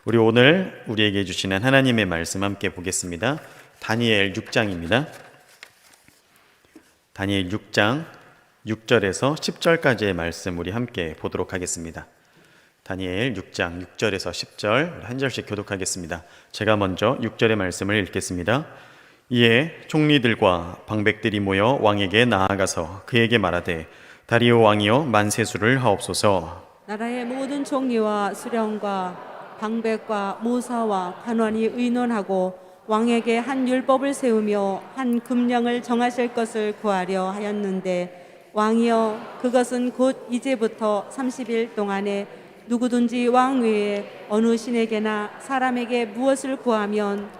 우리 오늘 우리에게 주시는 하나님의 말씀 함께 보겠습니다. 다니엘 6장입니다. 다니엘 6장 6절에서 10절까지의 말씀 우리 함께 보도록 하겠습니다. 다니엘 6장 6절에서 10절 한 절씩 교독하겠습니다. 제가 먼저 6절의 말씀을 읽겠습니다. 이에 총리들과 방백들이 모여 왕에게 나아가서 그에게 말하되 다리오 왕이여 만세수를 하옵소서. 나라의 모든 총리와 수령과 방백과 모사와 간원이 의논하고 왕에게 한 율법을 세우며 한 금령을 정하실 것을 구하려 하였는데 왕이여 그것은 곧 이제부터 30일 동안에 누구든지 왕 외에 어느 신에게나 사람에게 무엇을 구하면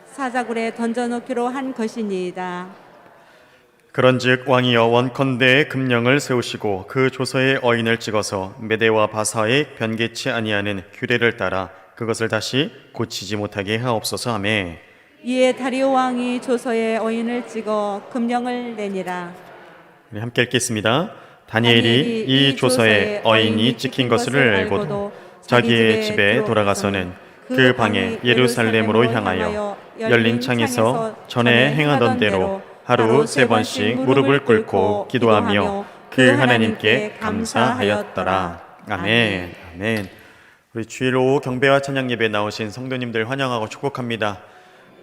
사자굴에 던져놓기로 한 것이니이다. 그런즉 왕이여 원컨대 금령을 세우시고 그 조서의 어인을 찍어서 메대와 바사에 변개치 아니하는 규례를 따라 그것을 다시 고치지 못하게 하옵소서 하매 이에 다리오 왕이 조서의 어인을 찍어 금령을 내니라. 함께 읽겠습니다. 다니엘이 이 조서에 어인이 찍힌 것을 알고도 자기의 집에 돌아가서는 그 방에 예루살렘으로 향하여 열린 창에서 전에 행하던 대로 하루 3번씩 무릎을 꿇고 기도하며 그 하나님께 감사하였더라. 아멘. 아멘. 우리 주일 오후 경배와 찬양 예배에 나오신 성도님들 환영하고 축복합니다.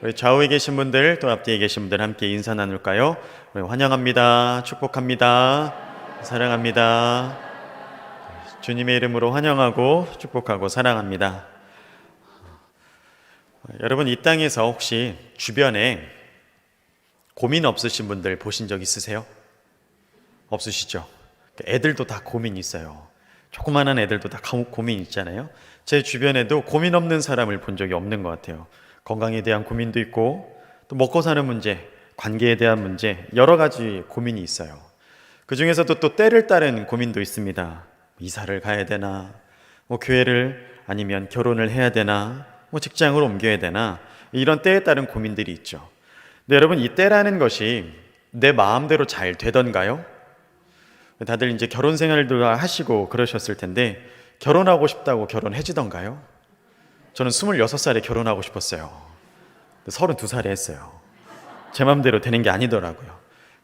우리 좌우에 계신 분들 또 앞뒤에 계신 분들 함께 인사 나눌까요? 우리 환영합니다. 축복합니다. 사랑합니다. 주님의 이름으로 환영하고 축복하고 사랑합니다. 여러분 이 땅에서 혹시 주변에 고민 없으신 분들 보신 적 있으세요? 없으시죠? 애들도 다 고민이 있어요. 조그마한 애들도 다 고민 있잖아요. 제 주변에도 고민 없는 사람을 본 적이 없는 것 같아요. 건강에 대한 고민도 있고 또 먹고 사는 문제, 관계에 대한 문제, 여러 가지 고민이 있어요. 그 중에서도 또 때를 따른 고민도 있습니다. 이사를 가야 되나, 교회를 아니면 결혼을 해야 되나, 직장을 옮겨야 되나, 이런 때에 따른 고민들이 있죠. 근데 여러분 이 때라는 것이 내 마음대로 잘 되던가요? 다들 이제 결혼 생활도 하시고 그러셨을 텐데 결혼하고 싶다고 결혼해지던가요? 저는 26살에 결혼하고 싶었어요. 32살에 했어요. 제 마음대로 되는 게 아니더라고요.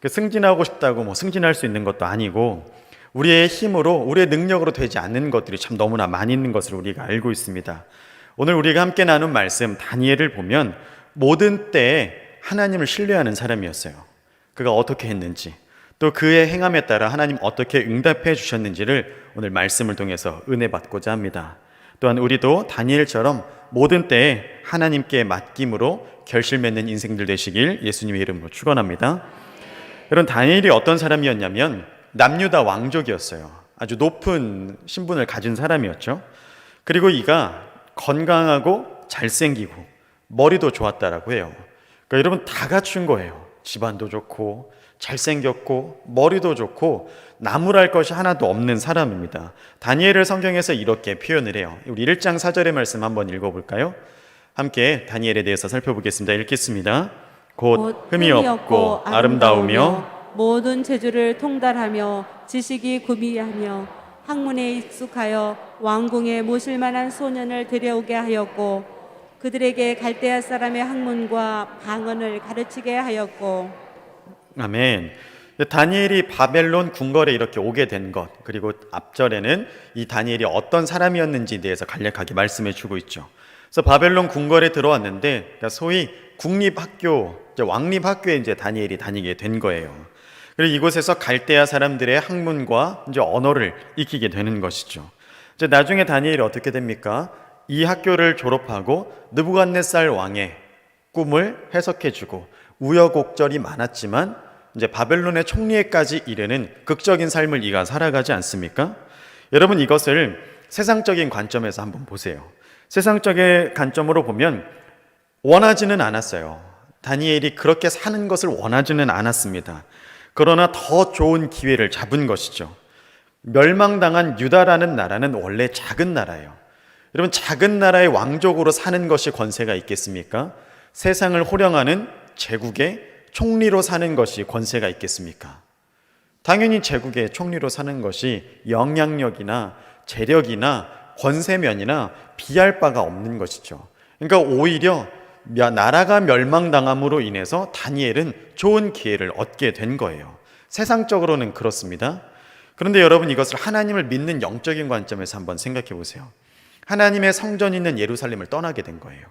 승진하고 싶다고 승진할 수 있는 것도 아니고 우리의 힘으로 우리의 능력으로 되지 않는 것들이 참 너무나 많이 있는 것을 우리가 알고 있습니다. 오늘 우리가 함께 나눈 말씀 다니엘을 보면 모든 때에 하나님을 신뢰하는 사람이었어요. 그가 어떻게 했는지 또 그의 행함에 따라 하나님 어떻게 응답해 주셨는지를 오늘 말씀을 통해서 은혜 받고자 합니다. 또한 우리도 다니엘처럼 모든 때에 하나님께 맡김으로 결실 맺는 인생들 되시길 예수님의 이름으로 축원합니다. 여러분 다니엘이 어떤 사람이었냐면 남유다 왕족이었어요. 아주 높은 신분을 가진 사람이었죠. 그리고 이가 건강하고 잘생기고 머리도 좋았다라고 해요. 그러니까 여러분 다 갖춘 거예요. 집안도 좋고 잘생겼고 머리도 좋고 나무랄 것이 하나도 없는 사람입니다. 다니엘을 성경에서 이렇게 표현을 해요. 우리 1장 4절의 말씀 한번 읽어볼까요? 함께 다니엘에 대해서 살펴보겠습니다. 읽겠습니다. 곧 흠이 없고 아름다우며 모든 재주를 통달하며 지식이 구비하며 학문에 익숙하여 왕궁에 모실 만한 소년을 데려오게 하였고 그들에게 갈대아 사람의 학문과 방언을 가르치게 하였고. 아멘. 다니엘이 바벨론 궁궐에 이렇게 오게 된 것, 그리고 앞절에는 이 다니엘이 어떤 사람이었는지에 대해서 간략하게 말씀해 주고 있죠. 그래서 바벨론 궁궐에 들어왔는데 소위 국립학교, 왕립학교에 이제 다니엘이 다니게 된 거예요. 그리고 이곳에서 갈대아 사람들의 학문과 이제 언어를 익히게 되는 것이죠. 이제 나중에 다니엘이 어떻게 됩니까? 이 학교를 졸업하고 느부갓네살 왕의 꿈을 해석해주고 우여곡절이 많았지만 이제 바벨론의 총리에까지 이르는 극적인 삶을 이가 살아가지 않습니까? 여러분 이것을 세상적인 관점에서 한번 보세요. 세상적인 관점으로 보면 원하지는 않았어요. 다니엘이 그렇게 사는 것을 원하지는 않았습니다. 그러나 더 좋은 기회를 잡은 것이죠. 멸망당한 유다라는 나라는 원래 작은 나라예요. 여러분 작은 나라의 왕족으로 사는 것이 권세가 있겠습니까? 세상을 호령하는 제국의 총리로 사는 것이 권세가 있겠습니까? 당연히 제국의 총리로 사는 것이 영향력이나 재력이나 권세면이나 비할 바가 없는 것이죠. 그러니까 오히려 나라가 멸망당함으로 인해서 다니엘은 좋은 기회를 얻게 된 거예요. 세상적으로는 그렇습니다. 그런데 여러분, 이것을 하나님을 믿는 영적인 관점에서 한번 생각해 보세요. 하나님의 성전이 있는 예루살렘을 떠나게 된 거예요.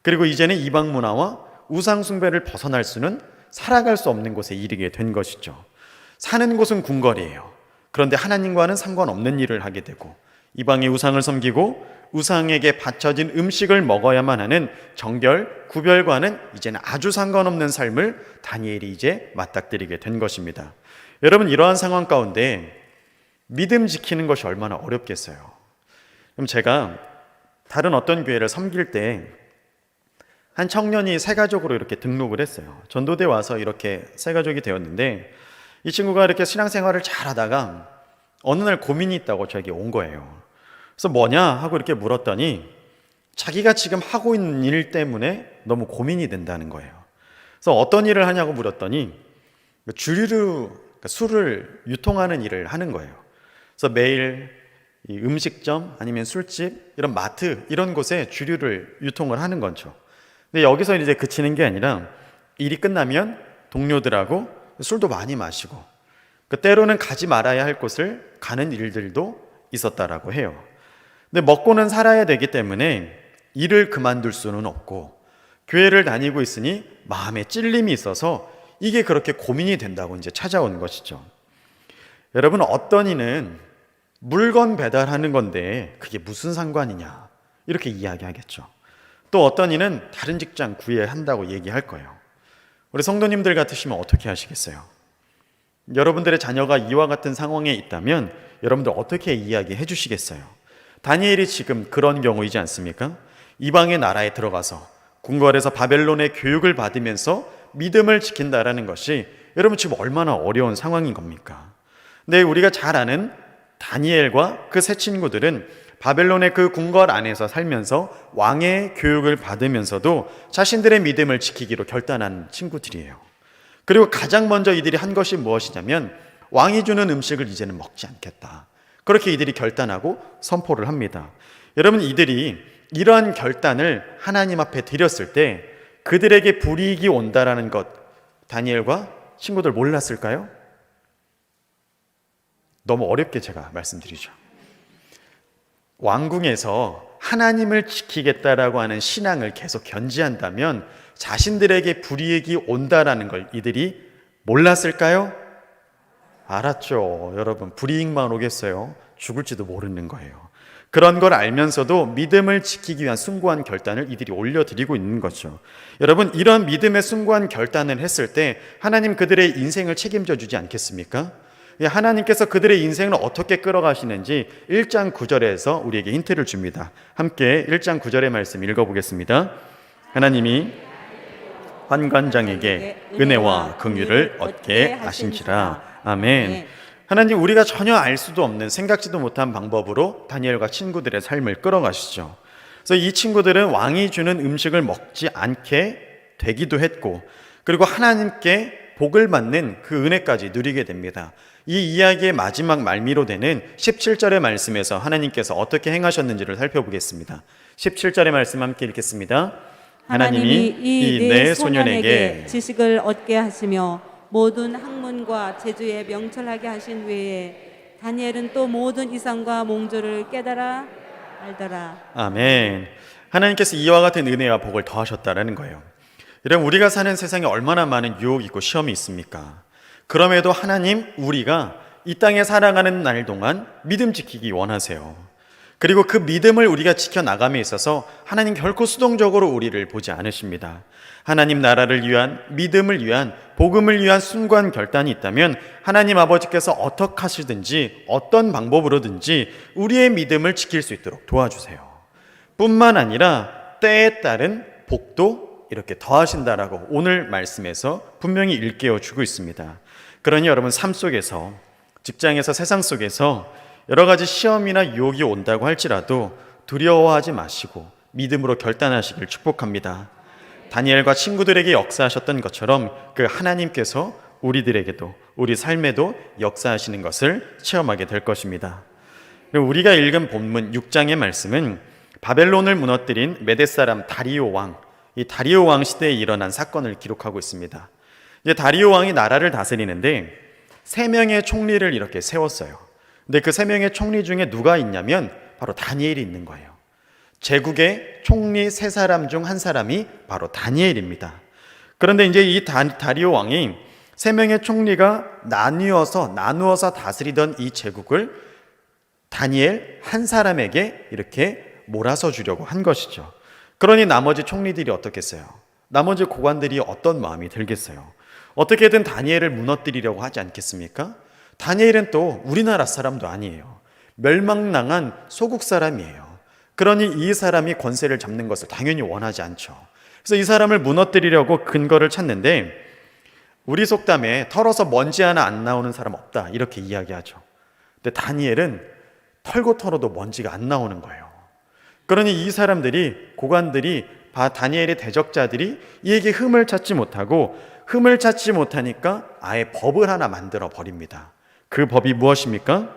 그리고 이제는 이방 문화와 우상 숭배를 벗어날 수는 살아갈 수 없는 곳에 이르게 된 것이죠. 사는 곳은 궁궐이에요. 그런데 하나님과는 상관없는 일을 하게 되고 이방의 우상을 섬기고 우상에게 바쳐진 음식을 먹어야만 하는 정결, 구별과는 이제는 아주 상관없는 삶을 다니엘이 이제 맞닥뜨리게 된 것입니다. 여러분, 이러한 상황 가운데 믿음 지키는 것이 얼마나 어렵겠어요. 그럼 제가 다른 어떤 교회를 섬길 때 한 청년이 새가족으로 이렇게 등록을 했어요. 전도대 와서 이렇게 새가족이 되었는데 이 친구가 이렇게 신앙생활을 잘 하다가 어느 날 고민이 있다고 저에게 온 거예요. 그래서 뭐냐 하고 이렇게 물었더니 자기가 지금 하고 있는 일 때문에 너무 고민이 된다는 거예요. 그래서 어떤 일을 하냐고 물었더니 주류로 술을 유통하는 일을 하는 거예요. 그래서 매일 이 음식점 아니면 술집 이런 마트 이런 곳에 주류를 유통을 하는 거죠. 근데 여기서 이제 그치는 게 아니라 일이 끝나면 동료들하고 술도 많이 마시고 때로는 가지 말아야 할 곳을 가는 일들도 있었다라고 해요. 근데 먹고는 살아야 되기 때문에 일을 그만둘 수는 없고 교회를 다니고 있으니 마음에 찔림이 있어서 이게 그렇게 고민이 된다고 이제 찾아온 것이죠. 여러분, 어떤 이는 물건 배달하는 건데 그게 무슨 상관이냐 이렇게 이야기하겠죠. 또 어떤 이는 다른 직장 구해야 한다고 얘기할 거예요. 우리 성도님들 같으시면 어떻게 하시겠어요? 여러분들의 자녀가 이와 같은 상황에 있다면 여러분들 어떻게 이야기해 주시겠어요? 다니엘이 지금 그런 경우이지 않습니까? 이방의 나라에 들어가서 궁궐에서 바벨론의 교육을 받으면서 믿음을 지킨다라는 것이 여러분 지금 얼마나 어려운 상황인 겁니까? 근데 우리가 잘 아는 다니엘과 그 세 친구들은 바벨론의 그 궁궐 안에서 살면서 왕의 교육을 받으면서도 자신들의 믿음을 지키기로 결단한 친구들이에요. 그리고 가장 먼저 이들이 한 것이 무엇이냐면 왕이 주는 음식을 이제는 먹지 않겠다. 그렇게 이들이 결단하고 선포를 합니다. 여러분, 이들이 이러한 결단을 하나님 앞에 드렸을 때 그들에게 불이익이 온다라는 것 다니엘과 친구들 몰랐을까요? 너무 어렵게 제가 말씀드리죠. 왕궁에서 하나님을 지키겠다라고 하는 신앙을 계속 견지한다면 자신들에게 불이익이 온다라는 걸 이들이 몰랐을까요? 알았죠. 여러분, 불이익만 오겠어요? 죽을지도 모르는 거예요. 그런 걸 알면서도 믿음을 지키기 위한 숭고한 결단을 이들이 올려드리고 있는 거죠. 여러분, 이런 믿음의 숭고한 결단을 했을 때 하나님 그들의 인생을 책임져 주지 않겠습니까? 하나님께서 그들의 인생을 어떻게 끌어가시는지 1장 9절에서 우리에게 힌트를 줍니다. 함께 1장 9절의 말씀 읽어보겠습니다. 하나님이 환관장에게 은혜와 긍휼을 얻게 하신지라. 아멘. 하나님, 우리가 전혀 알 수도 없는 생각지도 못한 방법으로 다니엘과 친구들의 삶을 끌어가시죠. 그래서 이 친구들은 왕이 주는 음식을 먹지 않게 되기도 했고 그리고 하나님께 복을 받는 그 은혜까지 누리게 됩니다. 이 이야기의 마지막 말미로 되는 17절의 말씀에서 하나님께서 어떻게 행하셨는지를 살펴보겠습니다. 17절의 말씀 함께 읽겠습니다. 하나님이 이 네 소년에게 지식을 얻게 하시며 모든 학문과 재주에 명철하게 하신 외에 다니엘은 또 모든 이상과 몽조를 깨달아 알더라. 아멘. 하나님께서 이와 같은 은혜와 복을 더하셨다라는 거예요. 여러분, 우리가 사는 세상에 얼마나 많은 유혹이 있고 시험이 있습니까? 그럼에도 하나님, 우리가 이 땅에 살아가는 날 동안 믿음 지키기 원하세요. 그리고 그 믿음을 우리가 지켜나감에 있어서 하나님 결코 수동적으로 우리를 보지 않으십니다. 하나님 나라를 위한, 믿음을 위한, 복음을 위한 숭고한 결단이 있다면 하나님 아버지께서 어떻게 하시든지 어떤 방법으로든지 우리의 믿음을 지킬 수 있도록 도와주세요. 뿐만 아니라 때에 따른 복도 이렇게 더하신다라고 오늘 말씀에서 분명히 일깨워 주고 있습니다. 그러니 여러분, 삶 속에서, 직장에서, 세상 속에서 여러 가지 시험이나 유혹이 온다고 할지라도 두려워하지 마시고 믿음으로 결단하시길 축복합니다. 다니엘과 친구들에게 역사하셨던 것처럼 그 하나님께서 우리들에게도, 우리 삶에도 역사하시는 것을 체험하게 될 것입니다. 우리가 읽은 본문 6장의 말씀은 바벨론을 무너뜨린 메데 사람 다리오 왕, 이 다리오 왕 시대에 일어난 사건을 기록하고 있습니다. 이제 다리오 왕이 나라를 다스리는데 3명의 총리를 이렇게 세웠어요. 근데 그 3명의 총리 중에 누가 있냐면 바로 다니엘이 있는 거예요. 제국의 총리 3사람 중 한 사람이 바로 다니엘입니다. 그런데 이제 이 다리오 왕이 3명의 총리가 나누어서 다스리던 이 제국을 다니엘 한 사람에게 이렇게 몰아서 주려고 한 것이죠. 그러니 나머지 총리들이 어떻겠어요? 나머지 고관들이 어떤 마음이 들겠어요? 어떻게든 다니엘을 무너뜨리려고 하지 않겠습니까? 다니엘은 또 우리나라 사람도 아니에요. 멸망당한 소국 사람이에요. 그러니 이 사람이 권세를 잡는 것을 당연히 원하지 않죠. 그래서 이 사람을 무너뜨리려고 근거를 찾는데 우리 속담에 털어서 먼지 하나 안 나오는 사람 없다 이렇게 이야기하죠. 근데 다니엘은 털고 털어도 먼지가 안 나오는 거예요. 그러니 이 사람들이 고관들이 다니엘의 대적자들이 이에게 흠을 찾지 못하니까 아예 법을 하나 만들어 버립니다. 그 법이 무엇입니까?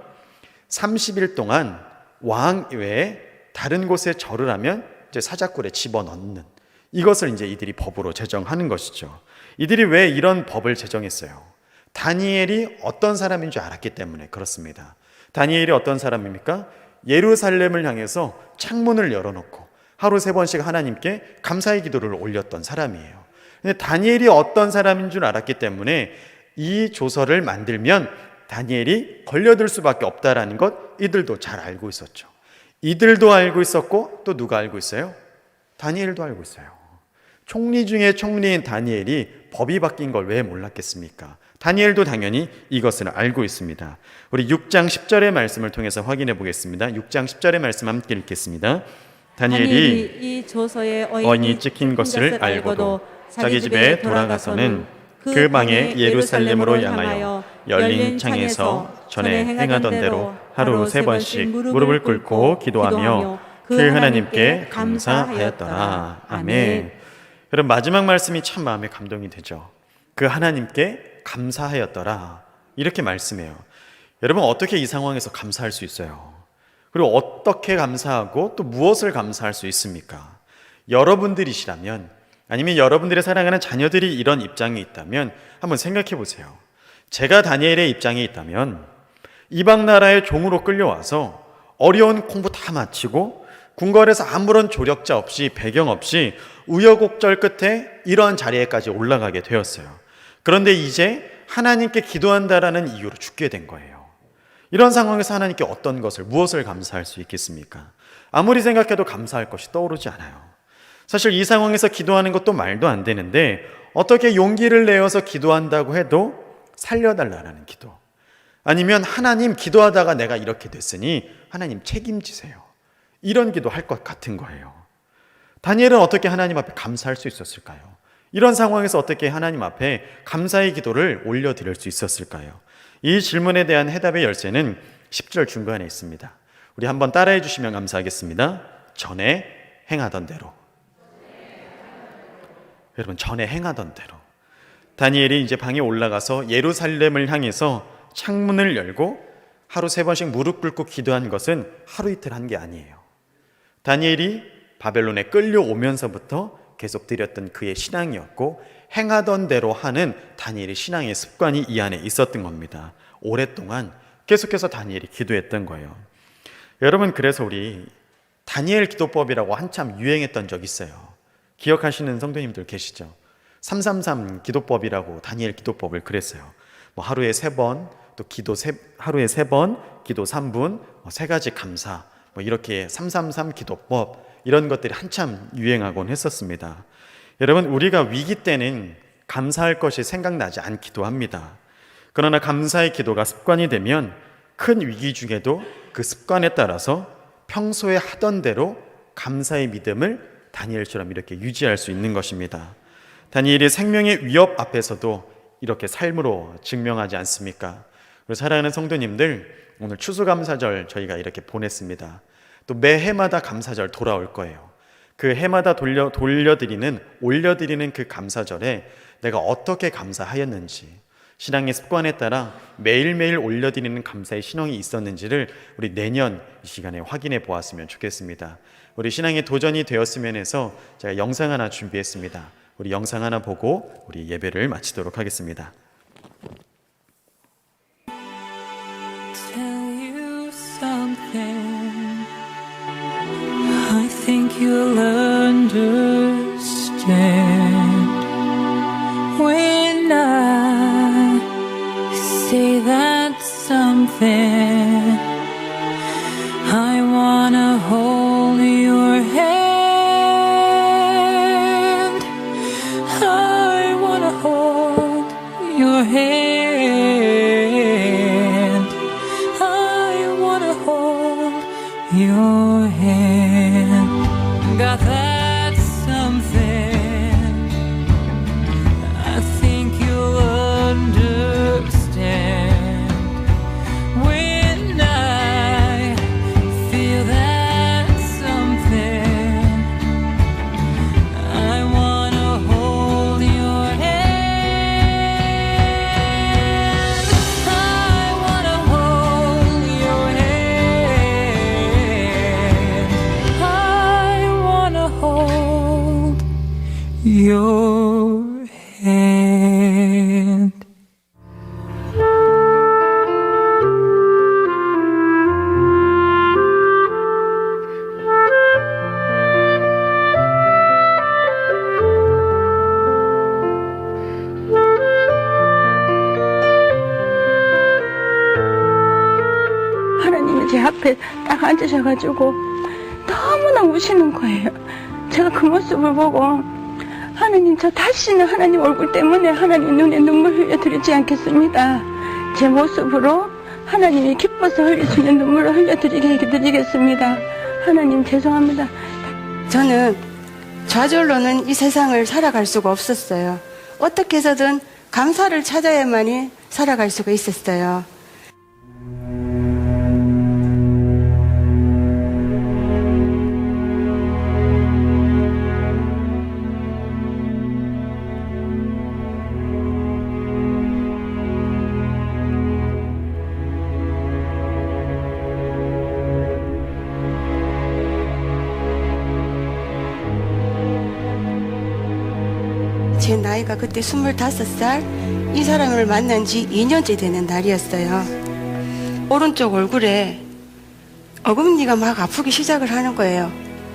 30일 동안 왕 외에 다른 곳에 절을 하면 이제 사자굴에 집어넣는, 이것을 이제 이들이 법으로 제정하는 것이죠. 이들이 왜 이런 법을 제정했어요? 다니엘이 어떤 사람인 줄 알았기 때문에 그렇습니다. 다니엘이 어떤 사람입니까? 예루살렘을 향해서 창문을 열어놓고 하루 3번씩 하나님께 감사의 기도를 올렸던 사람이에요. 근데 다니엘이 어떤 사람인 줄 알았기 때문에 이 조서를 만들면 다니엘이 걸려들 수밖에 없다라는 것 이들도 잘 알고 있었죠. 이들도 알고 있었고 또 누가 알고 있어요? 다니엘도 알고 있어요. 총리 중에 총리인 다니엘이 법이 바뀐 걸 왜 몰랐겠습니까? 다니엘도 당연히 이것을 알고 있습니다. 우리 6장 10절의 말씀을 통해서 확인해 보겠습니다. 6장 10절의 말씀 함께 읽겠습니다. 다니엘이 이 조서에 어인이 찍힌 것을 알고도 자기 집에 돌아가서는 그 방에 예루살렘으로 향하여 열린 창에서 전에 행하던 대로 하루 3번씩 무릎을 꿇고 기도하며 그 하나님께 감사하였더라. 아멘. 여러분, 마지막 말씀이 참 마음에 감동이 되죠. 그 하나님께 감사하였더라 이렇게 말씀해요. 여러분, 어떻게 이 상황에서 감사할 수 있어요? 그리고 어떻게 감사하고 또 무엇을 감사할 수 있습니까? 여러분들이시라면, 아니면 여러분들의 사랑하는 자녀들이 이런 입장에 있다면 한번 생각해 보세요. 제가 다니엘의 입장에 있다면 이방 나라의 종으로 끌려와서 어려운 공부 다 마치고 궁궐에서 아무런 조력자 없이 배경 없이 우여곡절 끝에 이러한 자리에까지 올라가게 되었어요. 그런데 이제 하나님께 기도한다라는 이유로 죽게 된 거예요. 이런 상황에서 하나님께 어떤 것을, 무엇을 감사할 수 있겠습니까? 아무리 생각해도 감사할 것이 떠오르지 않아요. 사실 이 상황에서 기도하는 것도 말도 안 되는데 어떻게 용기를 내어서 기도한다고 해도 살려달라는 기도, 아니면 하나님 기도하다가 내가 이렇게 됐으니 하나님 책임지세요, 이런 기도 할 것 같은 거예요. 다니엘은 어떻게 하나님 앞에 감사할 수 있었을까요? 이런 상황에서 어떻게 하나님 앞에 감사의 기도를 올려드릴 수 있었을까요? 이 질문에 대한 해답의 열쇠는 10절 중간에 있습니다. 우리 한번 따라해 주시면 감사하겠습니다. 전에 행하던 대로. 여러분, 전에 행하던 대로. 다니엘이 이제 방에 올라가서 예루살렘을 향해서 창문을 열고 하루 3번씩 무릎 꿇고 기도한 것은 하루 이틀 한 게 아니에요. 다니엘이 바벨론에 끌려오면서부터 계속 드렸던 그의 신앙이었고, 행하던 대로 하는 다니엘의 신앙의 습관이 이 안에 있었던 겁니다. 오랫동안 계속해서 다니엘이 기도했던 거예요. 여러분, 그래서 우리 다니엘 기도법이라고 한참 유행했던 적 있어요. 기억하시는 성도님들 계시죠? 333 기도법이라고 다니엘 기도법을 그랬어요. 하루에 3번, 또 하루에 3번, 기도 3분, 3가지 감사, 이렇게 333 기도법, 이런 것들이 한참 유행하곤 했었습니다. 여러분, 우리가 위기 때는 감사할 것이 생각나지 않기도 합니다. 그러나 감사의 기도가 습관이 되면 큰 위기 중에도 그 습관에 따라서 평소에 하던 대로 감사의 믿음을 다니엘처럼 이렇게 유지할 수 있는 것입니다. 다니엘이 생명의 위협 앞에서도 이렇게 삶으로 증명하지 않습니까? 그리고 사랑하는 성도님들, 오늘 추수감사절 저희가 이렇게 보냈습니다. 또 매해마다 감사절 돌아올 거예요. 그 해마다 올려드리는 그 감사절에 내가 어떻게 감사하였는지, 신앙의 습관에 따라 매일매일 올려드리는 감사의 신앙이 있었는지를 우리 내년 이 시간에 확인해 보았으면 좋겠습니다. 우리 신앙의 도전이 되었으면 해서 제가 영상 하나 준비했습니다. 우리 영상 하나 보고 우리 예배를 마치도록 하겠습니다. Tell you something. I think you'll understand when I say that something. I wanna hold your hand. I wanna hold your hand. I wanna hold your hand. Got that something. I think you'll understand when I feel that something. I wanna hold your hand. I wanna hold your hand. I wanna hold your hand. 하나님이 제 앞에 딱 앉으셔가지고 너무나 우시는 거예요. 제가 그 모습을 보고 하나님, 저 다시는 하나님 얼굴 때문에 하나님 눈에 눈물 흘려드리지 않겠습니다. 제 모습으로 하나님이 기뻐서 흘릴 수 있는 눈물을 흘려드리겠습니다. 하나님 죄송합니다. 저는 좌절로는 이 세상을 살아갈 수가 없었어요. 어떻게 해서든 감사를 찾아야만이 살아갈 수가 있었어요. 제 나이가 그때 25살, 이 사람을 만난 지 2년째 되는 날이었어요. 오른쪽 얼굴에 어금니가 막 아프기 시작을 하는 거예요.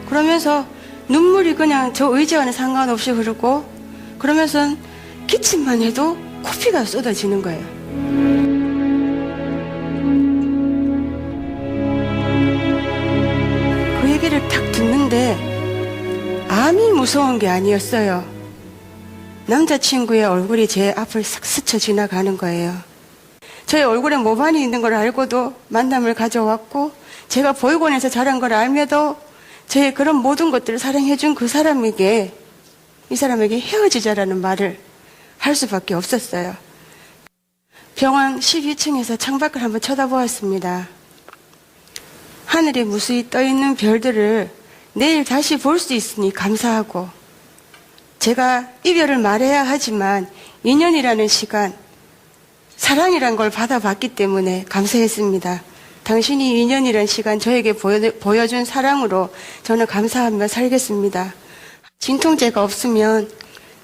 그러면서 눈물이 그냥 저 의지와는 상관없이 흐르고, 그러면서 기침만 해도 코피가 쏟아지는 거예요. 그 얘기를 딱 듣는데 암이 무서운 게 아니었어요. 남자친구의 얼굴이 제 앞을 싹 스쳐 지나가는 거예요. 저의 얼굴에 모반이 있는 걸 알고도 만남을 가져왔고, 제가 보육원에서 자란 걸 알며도 저의 그런 모든 것들을 사랑해준 그 사람에게, 이 사람에게 헤어지자라는 말을 할 수밖에 없었어요. 병원 12층에서 창밖을 한번 쳐다보았습니다. 하늘에 무수히 떠있는 별들을 내일 다시 볼 수 있으니 감사하고, 제가 이별을 말해야 하지만 2년이라는 시간, 사랑이란 걸 받아봤기 때문에 감사했습니다. 당신이 2년이라는 시간 저에게 보여준 사랑으로 저는 감사하며 살겠습니다. 진통제가 없으면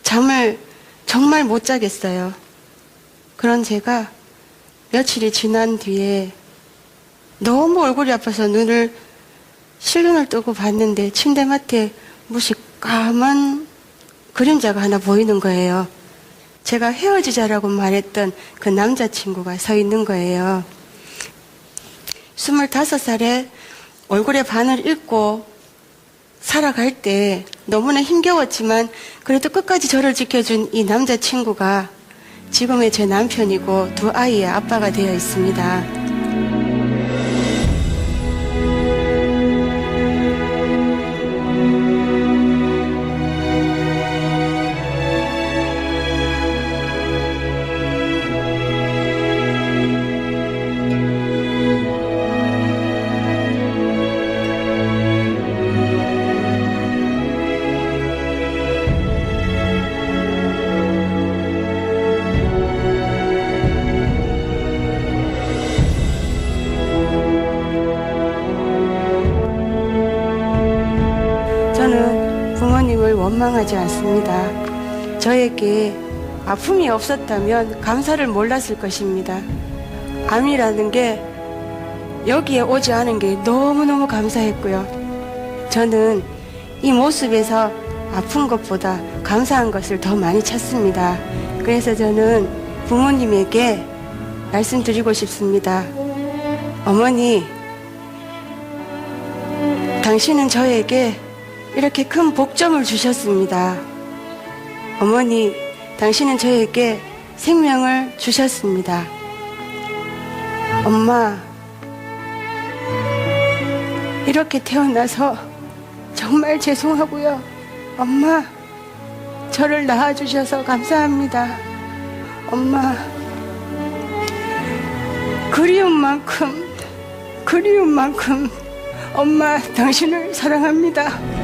잠을 정말 못 자겠어요. 그런 제가 며칠이 지난 뒤에 너무 얼굴이 아파서 실눈을 뜨고 봤는데 침대맡에 무식까만 그림자가 하나 보이는 거예요. 제가 헤어지자라고 말했던 그 남자친구가 서 있는 거예요. 25살에 얼굴에 반을 잃고 살아갈 때 너무나 힘겨웠지만 그래도 끝까지 저를 지켜준 이 남자친구가 지금의 제 남편이고 두 아이의 아빠가 되어 있습니다. 원망하지 않습니다. 저에게 아픔이 없었다면 감사를 몰랐을 것입니다. 암이라는 게 여기에 오지 않은 게 너무너무 감사했고요. 저는 이 모습에서 아픈 것보다 감사한 것을 더 많이 찾습니다. 그래서 저는 부모님에게 말씀드리고 싶습니다. 어머니, 당신은 저에게 이렇게 큰 복점을 주셨습니다. 어머니, 당신은 저에게 생명을 주셨습니다. 엄마, 이렇게 태어나서 정말 죄송하고요. 엄마, 저를 낳아주셔서 감사합니다. 엄마, 그리운 만큼 엄마, 당신을 사랑합니다.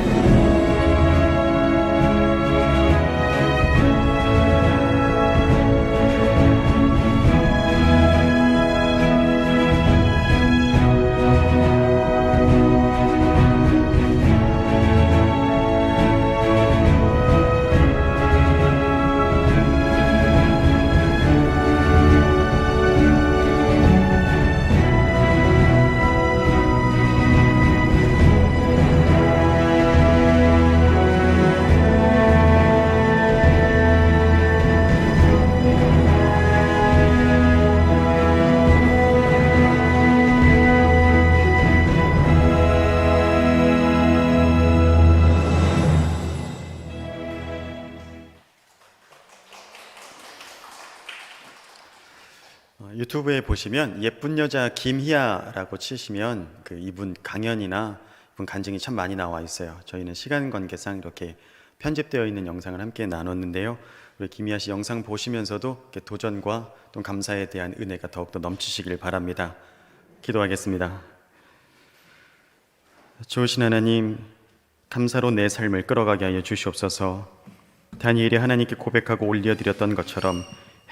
유튜브에 보시면 예쁜 여자 김희아라고 치시면 이분 강연이나 이분 간증이 참 많이 나와 있어요. 저희는 시간 관계상 이렇게 편집되어 있는 영상을 함께 나눴는데요. 우리 김희아 씨 영상 보시면서도 이렇게 도전과 또 감사에 대한 은혜가 더욱더 넘치시길 바랍니다. 기도하겠습니다. 좋으신 하나님, 감사로 내 삶을 끌어가게 하여 주시옵소서. 다니엘이 하나님께 고백하고 올려드렸던 것처럼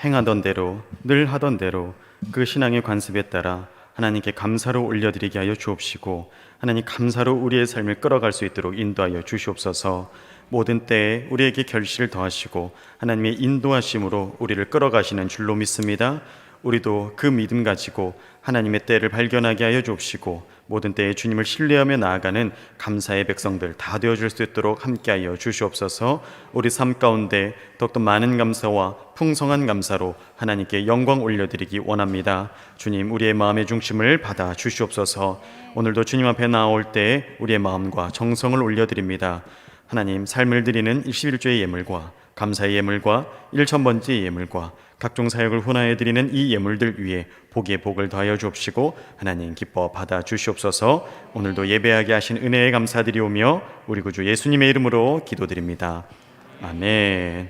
행하던 대로, 늘 하던 대로 그 신앙의 관습에 따라 하나님께 감사로 올려드리게 하여 주옵시고, 하나님 감사로 우리의 삶을 끌어갈 수 있도록 인도하여 주시옵소서. 모든 때에 우리에게 결실을 더하시고 하나님의 인도하심으로 우리를 끌어가시는 줄로 믿습니다. 우리도 그 믿음 가지고 하나님의 때를 발견하게 하여 주옵시고, 모든 때에 주님을 신뢰하며 나아가는 감사의 백성들 다 되어줄 수 있도록 함께하여 주시옵소서. 우리 삶 가운데 더욱더 많은 감사와 풍성한 감사로 하나님께 영광 올려드리기 원합니다. 주님, 우리의 마음의 중심을 받아 주시옵소서. 오늘도 주님 앞에 나올 때 우리의 마음과 정성을 올려드립니다. 하나님, 삶을 드리는 21조의 예물과 감사의 예물과 1,000번째 예물과 각종 사역을 훈하여 드리는 이 예물들 위에 복의 복을 더하여 주옵시고 하나님 기뻐 받아 주시옵소서. 오늘도 예배하게 하신 은혜에 감사드리오며 우리 구주 예수님의 이름으로 기도드립니다. 아멘.